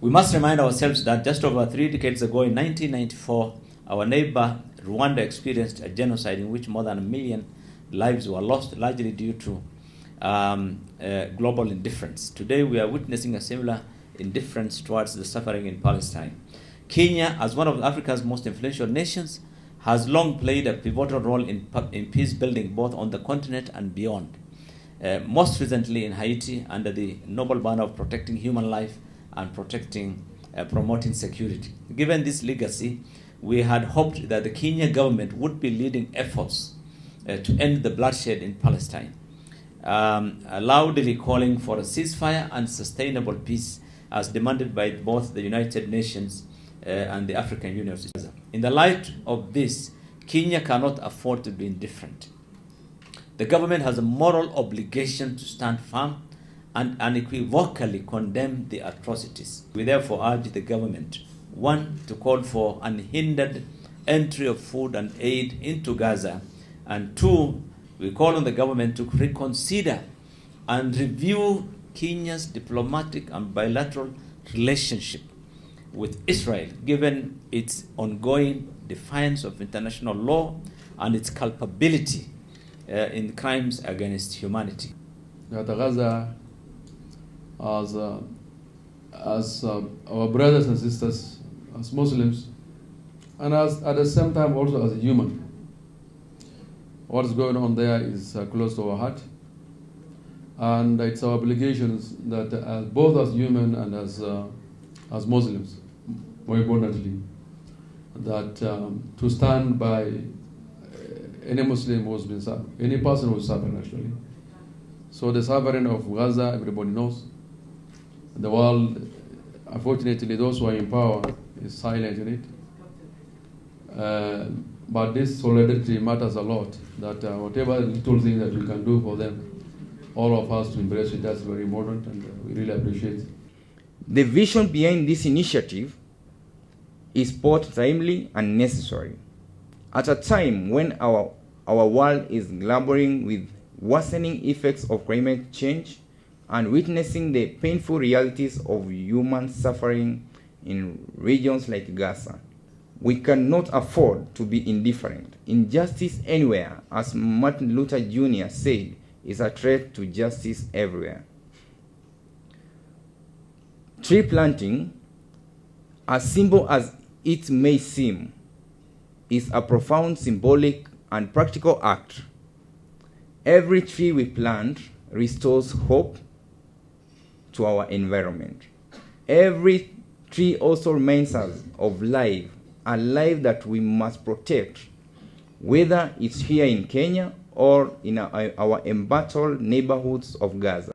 We must remind ourselves that just over 3 decades ago, in 1994, our neighbor Rwanda experienced a genocide in which more than 1 million lives were lost, largely due to global indifference. Today, we are witnessing a similar indifference towards the suffering in Palestine. Kenya, as one of Africa's most influential nations, has long played a pivotal role in peace building both on the continent and beyond. Most recently in Haiti, under the noble banner of protecting human life and promoting security. Given this legacy, we had hoped that the Kenya government would be leading efforts to end the bloodshed in Palestine, loudly calling for a ceasefire and sustainable peace as demanded by both the United Nations and the African Union. In the light of this, Kenya cannot afford to be indifferent. The government has a moral obligation to stand firm and unequivocally condemn the atrocities. We therefore urge the government, 1, to call for unhindered entry of food and aid into Gaza, and 2, we call on the government to reconsider and review Kenya's diplomatic and bilateral relationship with Israel, given its ongoing defiance of international law and its culpability in crimes against humanity. Gaza, as our brothers and sisters, as Muslims, and at the same time also as a human. What is going on there is close to our heart, and it's our obligations that both as human and as Muslims, more importantly, that to stand by any Muslim who's been suffering, any person who's suffering actually. So the suffering of Gaza, everybody knows. The world, unfortunately, those who are in power is silent in it. But this solidarity matters a lot, that whatever little thing that we can do for them, all of us to embrace it, that's very important, and we really appreciate it. The vision behind this initiative is both timely and necessary. At a time when our world is grappling with worsening effects of climate change and witnessing the painful realities of human suffering in regions like Gaza, we cannot afford to be indifferent. Injustice anywhere, as Martin Luther Jr. said, is a threat to justice everywhere. Tree planting, as simple as it may seem, is a profound symbolic and practical act. Every tree we plant restores hope to our environment. Every tree also reminds us of life, a life that we must protect, whether it's here in Kenya or in our embattled neighborhoods of Gaza.